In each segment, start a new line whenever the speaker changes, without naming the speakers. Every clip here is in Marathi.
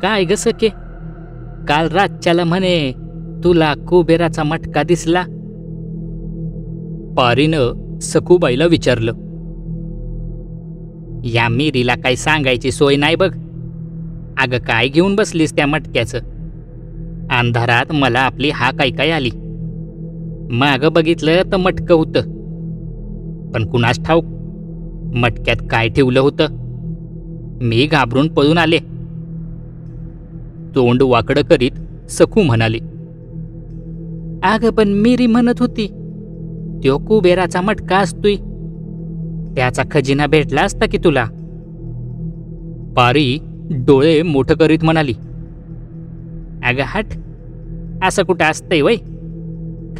काय ग सखे, काल रातच्याला म्हणे तुला कुबेराचा मटका दिसला?
पारीनं सखूबाईला विचारलं.
या मिरीला काही सांगायची सोय नाही बघ. अगं काय घेऊन बसलीस त्या मटक्याचं? अंधारात मला आपली हाक ऐकाय आली. मागं बघितलं तर मटकं होतं, पण कुणास ठाऊक मटक्यात काय ठेवलं होतं. मी घाबरून पळून आले.
तोंड वाकडं करीत सखू म्हणाली.
अगं पण मिरी म्हणत होती त्यो कुबेराचा मटका असतोय, त्याचा खजिना भेटला असता की तुला.
पारी डोळे मोठं करीत म्हणाली.
अगं हट, असं कुठं असतंय वय?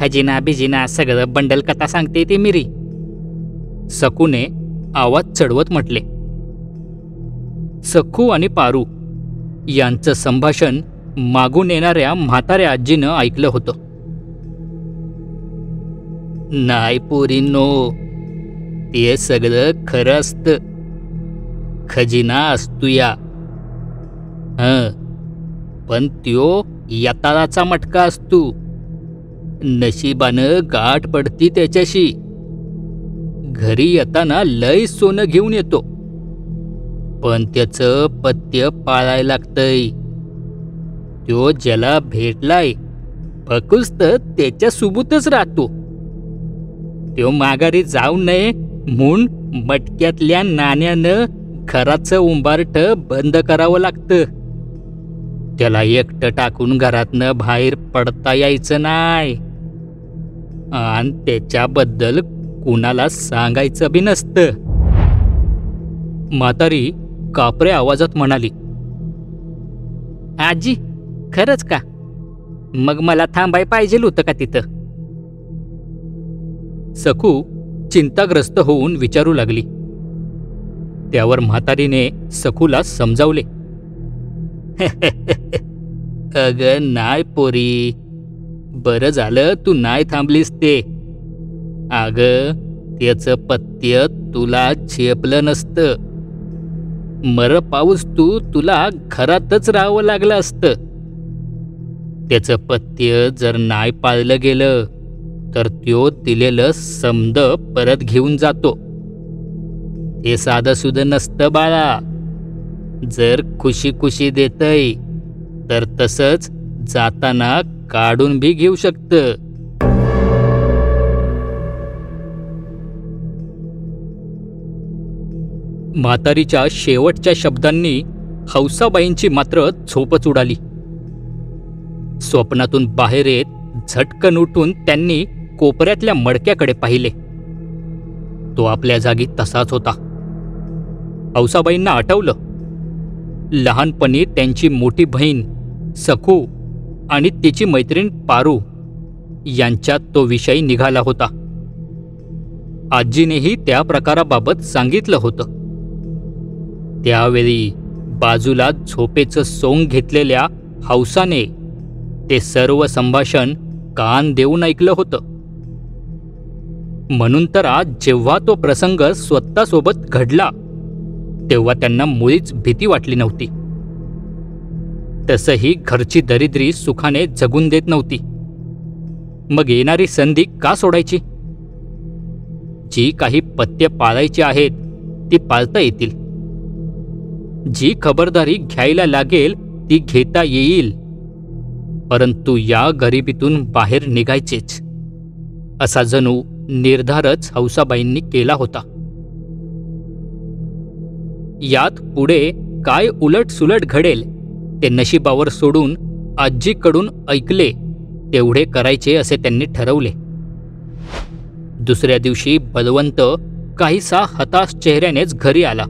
खजिना बिजिना सगळं बंडल कथा सांगते ती मिरी.
सकूने आवाज चढवत म्हटले. सखू आणि पारू यांचं संभाषण मागून येणाऱ्या म्हाताऱ्या आजीनं ऐकलं होतं.
नाही पोरींनो, ते सगळं खरं असतं. खजिना असतुया, पण त्यो यताळाचा मटका असतो. नशिबानं गाठ पडती त्याच्याशी. घरी येताना लय सोनं घेऊन येतो, पण त्याचं पथ्य पाळायला लागतंय. त्यो ज्याला भेटलाय फकुस्त त्याच्या सोबतच राहतो. त्यो माघारी जाऊ नये म्हणून मटक्यातल्या नाण्यानं घराचं उंबारठ बंद करावं लागतं. त्याला एकटं टाकून घरातनं बाहेर पडता यायचं नाही, आणि त्याच्याबद्दल कुणाला सांगायचं बी नसतं.
म्हातारी कापऱ्या आवाजात म्हणाली.
आजी खरंच का? मग मला थांबाय पाहिजे होतं का तिथं?
सखू चिंताग्रस्त होऊन विचारू लागली. त्यावर म्हातारीने सखूला समजावले.
अगं नाही पोरी, बरं झालं तू नाही थांबलीस ते. अगं त्याचं पथ्य तुला झेपलं नसतं. मर पाऊस तुला घरातच राहावं लागलं असतं. त्याचं पथ्य जर नाही पाळलं गेलं तर त्यो दिलेलं समद परत घेऊन जातो. हे साधं सुधं नसतं बाळा. जर खुशी खुशी देतय तर तसंच जाताना काढून बी घेऊ शकतं.
म्हातारीच्या शेवटच्या शब्दांनी हौसाबाईंची मात्र झोपच उडाली. स्वप्नातून बाहेर येत झटकन उठून त्यांनी कोपऱ्यातल्या मडक्याकडे पाहिले. तो आपल्या जागी तसाच होता. हौसाबाईंना आठवलं, लहानपणी त्यांची मोठी बहीण सखू आणि तिची मैत्रीण पारू यांच्यात तो विषय निघाला होता. आजीनेही त्या प्रकाराबाबत सांगितलं होतं. त्यावेळी बाजूला झोपेचं सोंग घेतलेल्या हौसाने ते सर्व संभाषण कान देऊन ऐकलं होतं. म्हणून तर आज जेव्हा तो प्रसंग स्वतःसोबत घडला तेव्हा त्यांना मुळीच भीती वाटली नव्हती. तसंही घरची दरिद्री सुखाने जगून देत नव्हती. मग येणारी संधी का सोडायची? जी काही पथ्य पाळायची आहेत ती पाळता येतील. जी खबरदारी घ्यायला लागेल ती घेता येईल. परंतु या गरिबीतून बाहेर निघायचेच, असा जणू निर्धारच हौसाबाईंनी केला होता. यात पुढे काय उलटसुलट घडेल ते नशिबावर सोडून आजीकडून ऐकले तेवढे करायचे असे त्यांनी ठरवले. दुसऱ्या दिवशी बलवंत काहीसा हताश चेहऱ्यानेच घरी आला.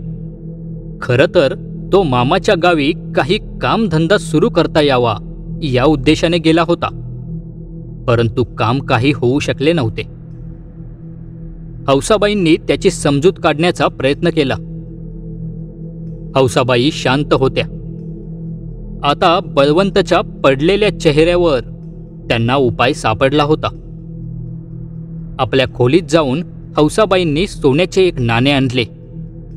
खरं तर तो मामाच्या गावी काही कामधंदा सुरू करता यावा या उद्देशाने गेला होता, परंतु काम काही होऊ शकले नव्हते. हौसाबाईंनी त्याची समजूत काढण्याचा प्रयत्न केला. हौसाबाई शांत होत्या. आता बळवंतच्या पडलेल्या चेहऱ्यावर त्यांना उपाय सापडला होता. आपल्या खोलीत जाऊन हौसाबाईंनी सोन्याचे एक नाणे आणले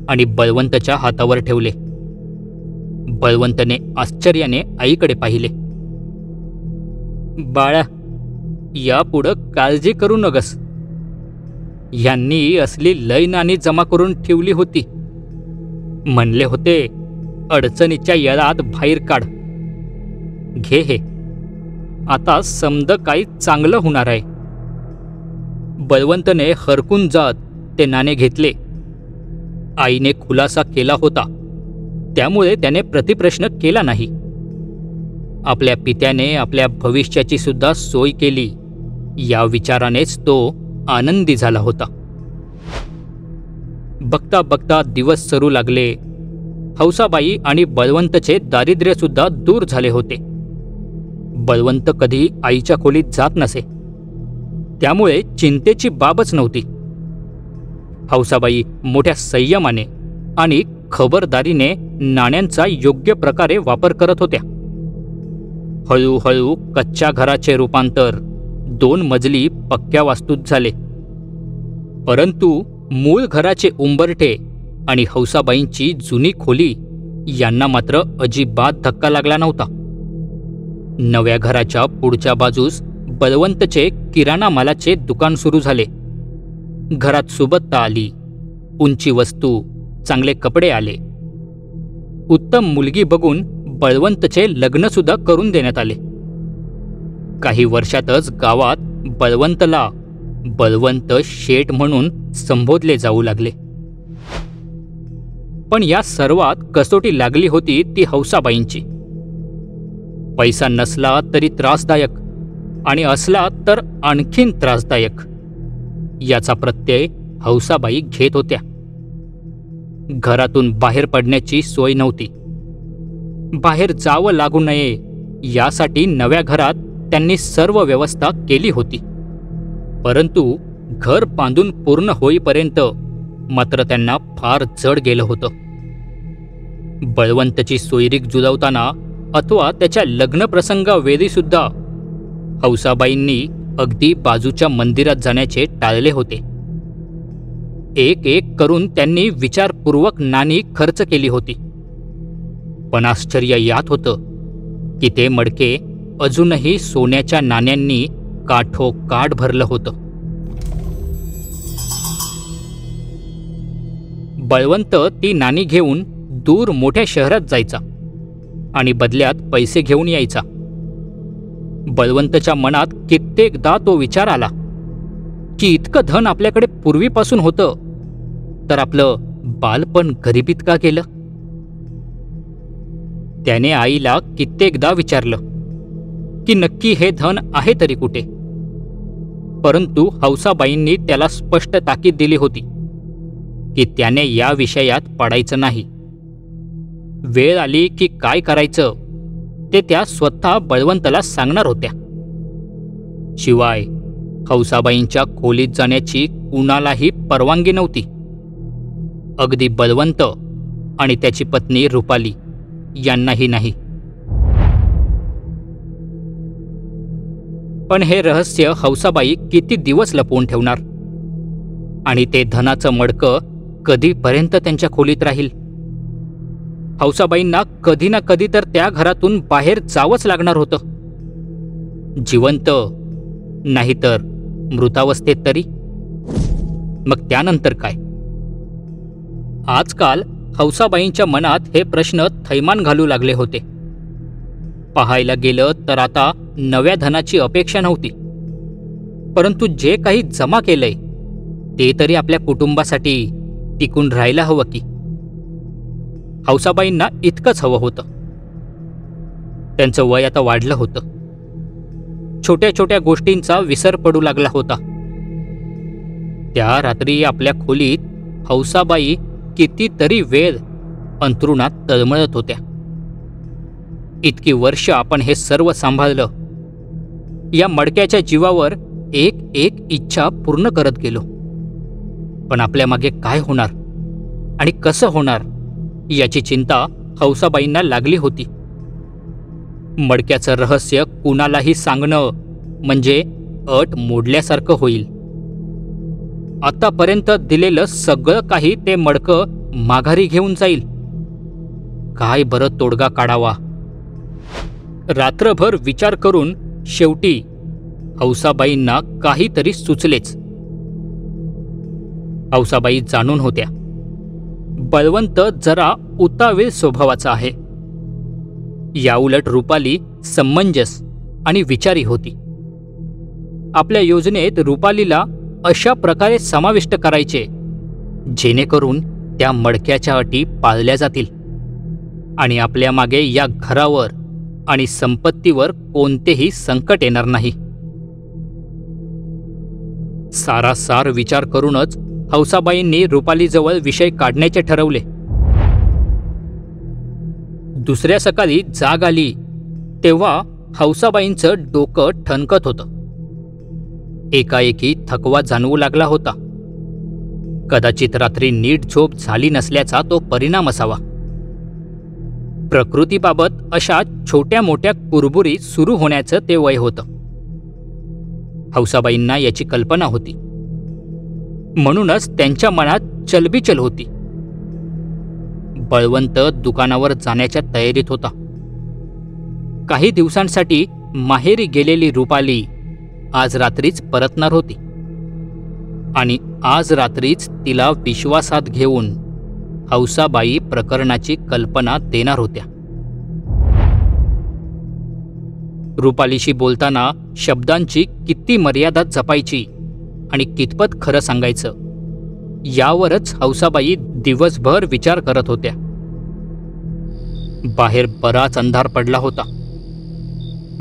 आणि बळवंतच्या हातावर ठेवले. बळवंतने आश्चर्याने आईकडे पाहिले. बाळा, यापुढं काळजी करू नगस. यांनी असली लय नाणी जमा करून ठेवली होती. म्हणले होते अडचणीच्या येळात बाहेर काढ. घे हे, आता समद काही चांगलं होणार आहे. बळवंतने हरकून जात ते नाणे घेतले. आईने खुलासा केला होता, त्यामुळे त्याने प्रतिप्रश्न केला नाही. आपल्या पित्याने आपल्या भविष्याची सुद्धा सोय केली, या विचारानेच तो आनंदी झाला होता. बघता बघता दिवस सरू लागले. हौसाबाई आणि बळवंतचे दारिद्र्य सुद्धा दूर झाले होते. बळवंत कधी आईच्या खोलीत जात नसे, त्यामुळे चिंतेची बाबच नव्हती. हौसाबाई मोठ्या संयमाने आणि खबरदारीने नाण्यांचा योग्य प्रकारे वापर करत होत्या. हळूहळू कच्च्या घराचे रूपांतर 2 मजली पक्क्या वास्तूत झाले. परंतु मूळ घराचे उंबरठे आणि हौसाबाईंची जुनी खोली यांना मात्र अजिबात धक्का लागला नव्हता. नव्या घराच्या पुढच्या बाजूस बळवंतचे किराणा मालाचे दुकान सुरू झाले. घरात सुबत्ता आली. उंची वस्तू, चांगले कपडे आले. उत्तम मुलगी बघून बळवंतचे लग्नसुद्धा करून देण्यात आले. काही वर्षातच गावात बळवंतला बळवंत शेठ म्हणून संबोधले जाऊ लागले. पण या सर्वात कसोटी लागली होती ती हौसाबाईंची. पैसा नसला तरी त्रासदायक आणि असला तर आणखीन त्रासदायक, याचा प्रत्यय हौसाबाई घेत होत्या. घरातून बाहेर पडण्याची सोय नव्हती. बाहेर जावं लागू नये यासाठी नव्या घरात त्यांनी सर्व व्यवस्था केली होती. परंतु घर बांधून पूर्ण होईपर्यंत मात्र त्यांना फार जड गेलं होतं. बळवंतची सोयरीक जुळवताना अथवा त्याच्या लग्नप्रसंगावेळीसुद्धा हौसाबाईंनी अगदी बाजूच्या मंदिरात जाण्याचे टाळले होते. एक एक करून त्यांनी विचारपूर्वक नाणी खर्च केली होती. पण आश्चर्य यात होतं की ते मडके अजूनही सोन्याच्या नाण्यांनी काठोकाठ भरलं होतं. बळवंत ती नाणी घेऊन दूर मोठ्या शहरात जायचा आणि बदल्यात पैसे घेऊन यायचा. बळवंतच्या मनात कित्येकदा तो विचार आला की इतकं धन आपल्याकडे पूर्वीपासून होतं, तर आपलं बालपण गरिबीत का गेलं? त्याने आईला कित्येकदा विचारलं की नक्की हे धन आहे तरी कुठे. परंतु हौसाबाईंनी त्याला स्पष्ट ताकीद दिली होती की त्याने या विषयात पडायचं नाही. वेळ आली की काय करायचं ते त्या स्वतः बळवंतला सांगणार होत्या. शिवाय हौसाबाईंच्या खोलीत जाण्याची कुणालाही परवानगी नव्हती, अगदी बळवंत आणि त्याची पत्नी रुपाली यांनाही नाही. पण हे रहस्य हौसाबाई किती दिवस लपवून ठेवणार? आणि ते धनाचं मडकं कधीपर्यंत त्यांच्या खोलीत राहील? हौसाबाईंना कधी ना कधी तर त्या घरातून बाहेर जावंच लागणार होतं. जिवंत नाहीतर मृतावस्थेत तरी. मग त्यानंतर काय? आजकाल हौसाबाईंच्या मनात हे प्रश्न थैमान घालू लागले होते. पाहायला गेलं तर आता नव्या धनाची अपेक्षा नव्हती, परंतु जे काही जमा केलंय ते तरी आपल्या कुटुंबासाठी टिकून राहायला हवं की. हौसाबाईंना इतकंच हवं होतं. त्यांचं वय आता वाढलं होतं. छोट्या छोट्या गोष्टींचा विसर पडू लागला होता. त्या रात्री आपल्या खोलीत हौसाबाई कितीतरी वेळ अंथरुणात तळमळत होत्या. इतकी वर्ष आपण हे सर्व सांभाळलं. या मडक्याच्या जीवावर एक एक इच्छा पूर्ण करत गेलो. पण आपल्या मागे काय होणार आणि कसं होणार याची चिंता हौसाबाईंना लागली होती. मडक्याचं रहस्य कुणालाही सांगणं म्हणजे अट मोडल्यासारखं होईल. आतापर्यंत दिलेलं सगळं काही ते मडकं माघारी घेऊन जाईल. काय बरं तोडगा काढावा. रात्रभर विचार करून शेवटी हौसाबाईंना काहीतरी सुचलेच. हौसाबाई जाणून होत्या, बळवंत जरा उतावीळ स्वभावाचा आहे. याउलट रुपाली समंजस आणि विचारी होती. आपल्या योजनेत रुपालीला अशा प्रकारे समाविष्ट करायचे जेणेकरून त्या मडक्याच्या अटी पाळल्या जातील आणि आपल्या मागे या घरावर आणि संपत्तीवर कोणतेही संकट येणार नाही. सारासार विचार करूनच हौसाबाईंनी रुपालीजवळ विषय काढण्याचे ठरवले. दुसऱ्या सकाळी जाग आली तेव्हा हौसाबाईंचं डोकं ठणकत होतं. एकाएकी थकवा जाणवू लागला होता. कदाचित रात्री नीट झोप झाली नसल्याचा तो परिणाम असावा. प्रकृतीबाबत अशा छोट्या मोठ्या कुरबुरी सुरू होण्याचं ते वय होतं. हौसाबाईंना याची कल्पना होती. म्हणूनच त्यांच्या मनात चलबिचल होती. बळवंत दुकानावर जाण्याच्या तयारीत होता. काही दिवसांसाठी माहेरी गेलेली रुपाली आज रात्रीच परतणार होती आणि आज रात्रीच तिला विश्वासात घेऊन हौसाबाई प्रकरणाची कल्पना देणार होत्या. रुपालीशी बोलताना शब्दांची किती मर्यादा जपायची आणि कितपत खरं सांगायचं यावरच हौसाबाई दिवसभर विचार करत होत्या. बाहेर बराच अंधार पडला होता.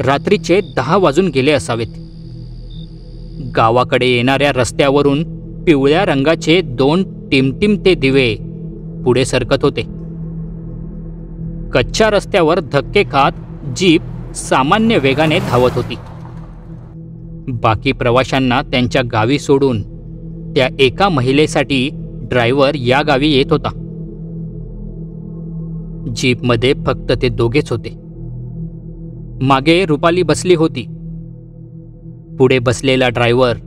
रात्रीचे 10 वाजून गेले असावेत. गावाकडे येणाऱ्या रस्त्यावरून पिवळ्या रंगाचे 2 टिमटिमते दिवे पुढे सरकत होते. कच्च्या रस्त्यावर धक्के खात जीप सामान्य वेगाने धावत होती. बाकी प्रवाशांना त्यांच्या गावी सोडून त्या एका महिलेसाठी ड्रायव्हर या गावी येत होता. जीपमध्ये फक्त ते दोघेच होते. मागे रुपाली बसली होती. पुढे बसलेला ड्रायव्हर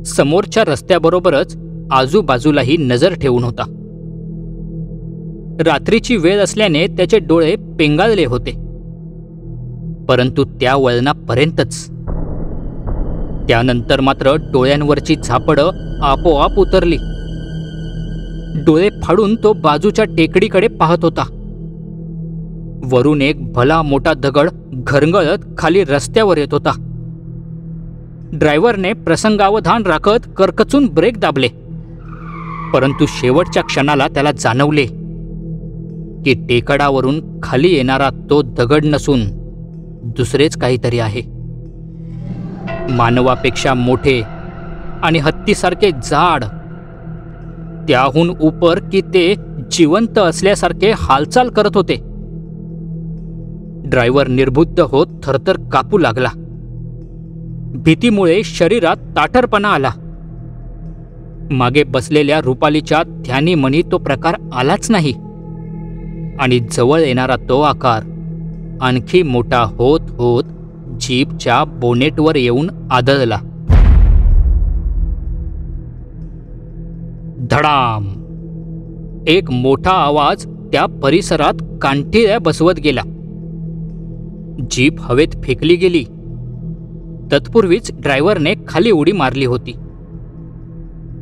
समोरच्या रस्त्याबरोबरच आजूबाजूलाही नजर ठेवून होता. रात्रीची वेळ असल्याने त्याचे डोळे पेंगाळले होते. परंतु त्या वळणापर्यंतच. त्यानंतर मात्र डोळ्यांवरची झापडं आपोआप उतरली. डोळे फाडून तो बाजूच्या टेकडीकडे पाहत होता. वरून एक भला मोठा दगड घरंगळत खाली रस्त्यावर येत होता. ड्रायव्हरने प्रसंगावधान राखत करकचून ब्रेक दाबले. परंतु शेवटच्या क्षणाला त्याला जाणवले की टेकडावरून खाली येणारा तो दगड नसून दुसरेच काहीतरी आहे. मानवापेक्षा मोठे आणि हत्तीसारखे जाड. त्याहून उपर की ते जिवंत असल्यासारखे हालचाल करत होते. ड्रायव्हर निर्बुद्ध होत थरथर कापू लागला. भीतीमुळे शरीरात ताठरपणा आला. मागे बसलेल्या रुपालीच्या ध्यानीमनी तो प्रकार आलाच नाही आणि जवळ येणारा तो आकार आणखी मोठा होत होत जीपच्या बोनेटवर येऊन आदळला. धडाम! एक मोठा आवाज त्या परिसरात कांठिळ्या बसवत गेला. जीप हवेत फेकली गेली. तत्पूर्वीच ड्रायव्हरने खाली उडी मारली होती.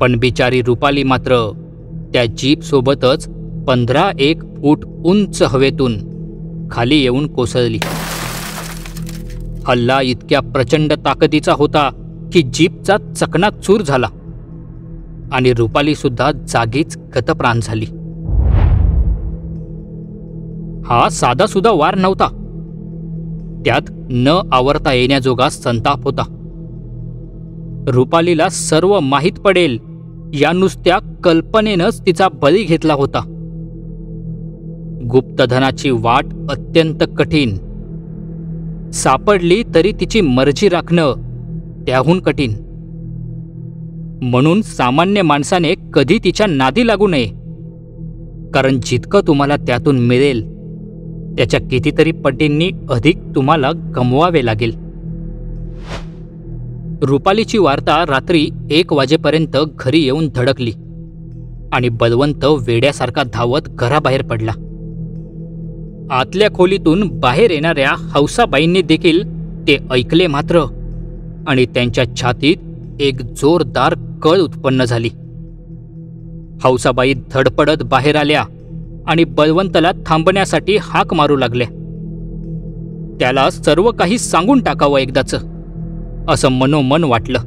पण बिचारी रुपाली मात्र त्या जीपसोबतच 15-1 फूट उंच हवेतून खाली येऊन कोसळली. हल्ला इतक्या प्रचंड ताकदीचा होता की जीपचा चकनाचूर झाला आणि रुपाली सुद्धा जागीच गतप्राण झाली. हा साधासुद्धा वार नव्हता. त्यात न आवरता येण्याजोगा संताप होता. रुपालीला सर्व माहीत पडेल या नुसत्या कल्पनेनंच तिचा बळी घेतला होता. गुप्तधनाची वाट अत्यंत कठीण. सापडली तरी तिची मर्जी राखणं त्याहून कठीण. म्हणून सामान्य माणसाने कधी तिच्या नादी लागू नये. कारण जितकं तुम्हाला त्यातून मिळेल त्याच्या कितीतरी पटींनी अधिक तुम्हाला गमवावे लागेल. रुपालीची वार्ता रात्री 1 वाजेपर्यंत घरी येऊन धडकली आणि बळवंत वेड्यासारखा धावत घराबाहेर पडला. आतल्या खोलीतून बाहेर येणाऱ्या हौसाबाईंनी देखील ते ऐकले मात्र, आणि त्यांच्या छातीत एक जोरदार कळ उत्पन्न झाली. हौसाबाई धडपडत बाहेर आल्या आणि बळवंतला थांबण्यासाठी हाक मारू लागल्या. त्याला सर्व काही सांगून टाकावं एकदाचं, असं मनोमन वाटलं.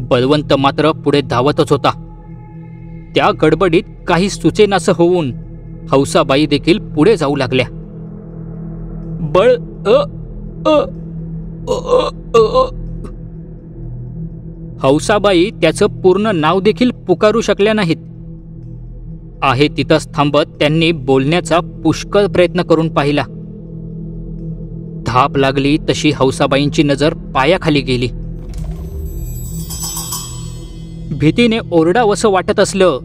बळवंत मात्र पुढे धावतच होता. त्या गडबडीत काही सुचेनासं होऊन हौसाबाई देखील पुढे जाऊ लागल्या. बळ हौसाबाई त्याचं पूर्ण नाव देखील पुकारू शकल्या नाहीत. आहे तिथंच थांबत त्यांनी बोलण्याचा पुष्कळ प्रयत्न करून पाहिला. धाप लागली तशी हौसाबाईंची नजर पायाखाली गेली. भीतीने ओरडावंसं वाटत असलं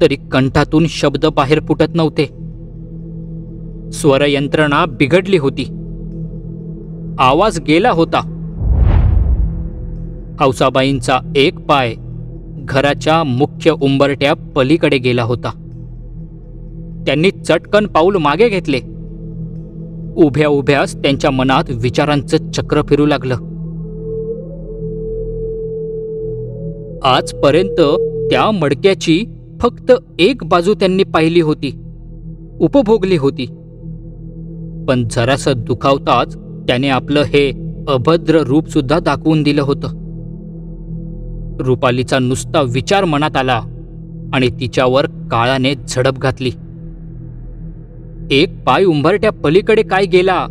तरी कंठातून शब्द बाहेर फुटत नव्हते. स्वरयंत्रणा बिघडली होती. आवाज गेला होता. हौसाबाईंचा एक पाय घराच्या मुख्य उंबरट्या पलीकडे गेला होता. त्यांनी चटकन पाऊल मागे घेतले. उभ्या उभ्याच त्यांच्या मनात विचारांचं चक्र फिरू लागलं. आजपर्यंत त्या मडक्याची फक्त एक बाजू त्यांनी पाहिली होती, उपभोगली होती. पण जरासं दुखावताच त्याने आपलं हे अभद्र रूप सुद्धा दाखवून दिलं होतं. रुपालीचा नुसता विचार मनात आला आणि तिच्यावर काळाने झडप घातली. एक पाय उंबरट्या पलीकडे काय गेला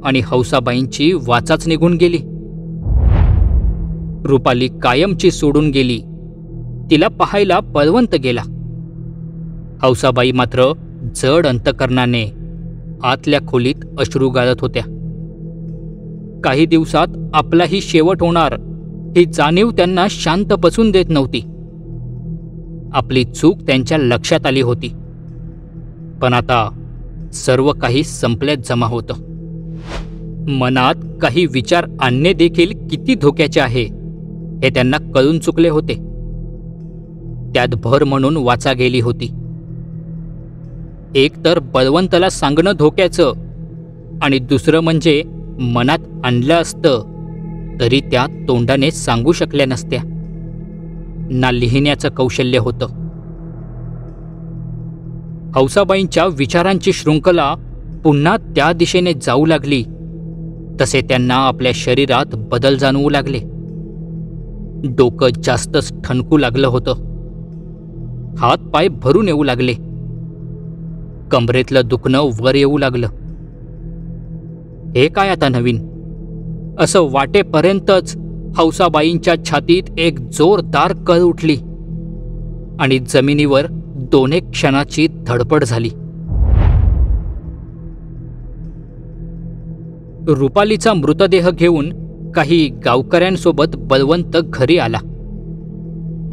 आणि हौसाबाईंची वाचाच निघून गेली. रुपाली कायमची सोडून गेली. तिला पाहायला बळवंत गेला. हौसाबाई मात्र जड अंतकरणाने आतल्या खोलीत अश्रू गाळत होत्या. काही दिवसात आपलाही शेवट होणार ही जाणीव त्यांना शांत बसून देत नव्हती. आपली चूक त्यांच्या लक्षात आली होती. पण आता सर्व काही संपल्यात जमा होतं. मनात काही विचार आणणे देखील किती धोक्याचे आहे हे त्यांना कळून चुकले होते. त्यात भर म्हणून वाचा गेली होती. एक तर बळवंतला सांगणं धोक्याचं, आणि दुसरं म्हणजे मनात आणलं असतं तरी त्या तोंडाने सांगू शकल्या नसत्या ना लिहिण्याचं कौशल्य होतं. हौसाबाईंच्या विचारांची शृंखला पुन्हा त्या दिशेने जाऊ लागली तसे त्यांना आपल्या शरीरात बदल जाणवू लागले. डोकं जास्तच ठणकू लागलं होतं. हात पाय भरून येऊ लागले. कमरेतलं दुखणं वर येऊ लागलं. हे काय आता नवीन, असं वाटेपर्यंतच हौसाबाईंच्या छातीत एक जोरदार कळ उठली आणि जमिनीवर 2 क्षणाची धडपड झाली. रुपालीचा मृतदेह घेऊन काही गावकऱ्यांसोबत बळवंत घरी आला.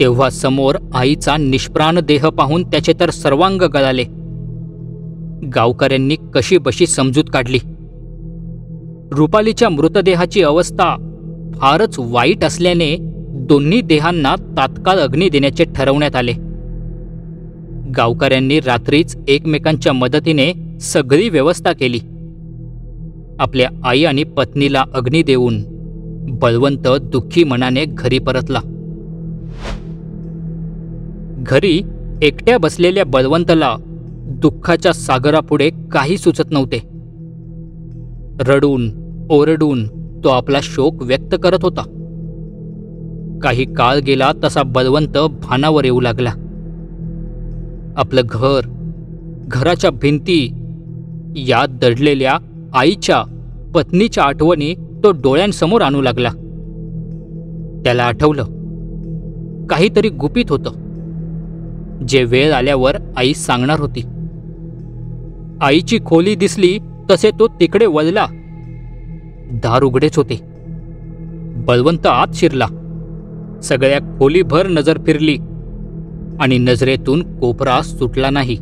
तेव्हा समोर आईचा निष्प्राण देह पाहून त्याचे तर सर्वांग गळाले. गावकऱ्यांनी कशीबशी समजूत काढली. रुपालीच्या मृतदेहाची अवस्था फारच वाईट असल्याने दोन्ही देहांना तात्काळ अग्नी देण्याचे ठरवण्यात आले. गावकऱ्यांनी रात्रीच एकमेकांच्या मदतीने सगळी व्यवस्था केली. आपल्या आई आणि पत्नीला अग्नी देऊन बळवंत दुःखी मनाने घरी परतला. घरी एकट्या बसलेल्या बळवंतला दुःखाच्या सागरापुढे काही सुचत नव्हते. रडून ओरडून तो आपला शोक व्यक्त करत होता. काही काळ गेला तसा बळवंत भानावर येऊ लागला. आपलं घर, घराच्या भिंती, यात दडलेल्या आईच्या, पत्नीच्या आठवणी तो डोळ्यांसमोर आणू लागला. त्याला आठवलं काहीतरी गुपित होतं जे वेळ आल्यावर आई सांगणार होती. आईची खोली दिसली तसे तो तिकडे वळला. दार उघडेच होते. बळवंत आत शिरला. सगळ्या खोलीभर नजर फिरली आणि नजरेतून कोपरा सुटला नाही.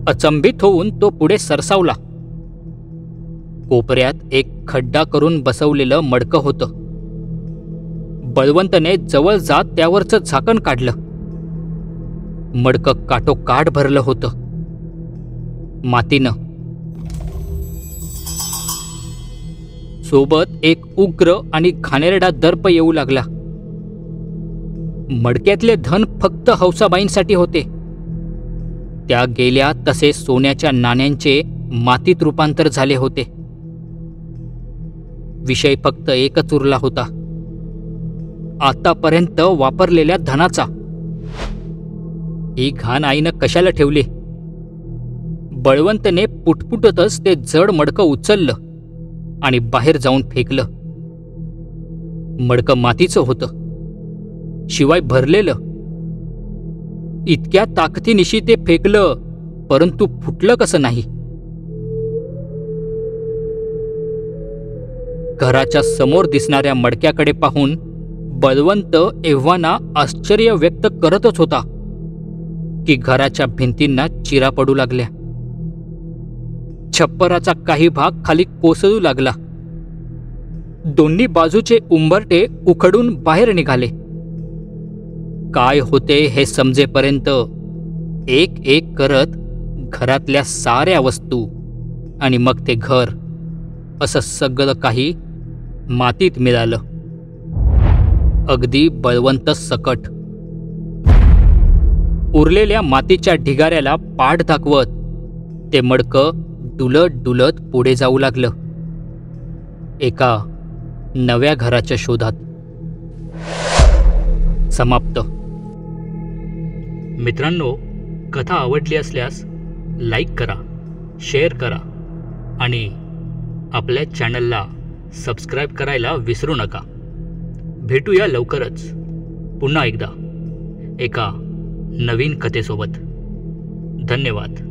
अचंबित होऊन तो पुढे सरसावला. कोपऱ्यात एक खड्डा करून बसवलेलं मडकं होतं. बळवंतने जवळ जात त्यावरचं झाकण काढलं. मडकं काठोकाठ भरलं होतं. मातीनं. सोबत एक उग्र आणि घाणेरडा दर्प येऊ लागला. मडक्यातले धन फक्त हौसाबाईंसाठी होते. त्या गेल्या तसे सोन्याच्या नाण्यांचे मातीत रूपांतर झाले होते. विषय फक्त एकच उरला होता, आतापर्यंत वापरलेल्या धनाचा. ही घाण आईनं कशाला ठेवली? बळवंतने पुटपुटतच ते जड मडकं उचललं आणि बाहेर जाऊन फेकलं. मडकं मातीचं होतं, शिवाय भरलेलं. इतक्या ताकदीनिशी ते फेकलं, परंतु फुटलं कसं नाही? घराच्या समोर दिसणाऱ्या मडक्याकडे पाहून बळवंत एव्हाना आश्चर्य व्यक्त करतच होता की घराच्या भिंतींना चिरा पडू लागल्या. छप्पराचा काही भाग खाली कोसळू लागला. दोन्ही बाजूचे उंबरटे उखडून बाहेर निघाले. काय होते हे समजेपर्यंत एक एक करत घरातल्या साऱ्या वस्तू आणि मग ते घर, असं सगळं काही मातीत मिळालं, अगदी बळवंत सकट. उरलेल्या मातीच्या ढिगाऱ्याला पाठ दाखवत ते मडकं डुलत डुलत पुढे जाऊ लागलं, एका नव्या घराच्या शोधात. समाप्त. मित्रांनो, कथा आवडली असल्यास लाईक करा, शेअर करा आणि आपल्या चॅनलला सबस्क्राईब करायला विसरू नका. भेटूया लवकरच पुन्हा एकदा एका नवीन कथेसोबत. धन्यवाद.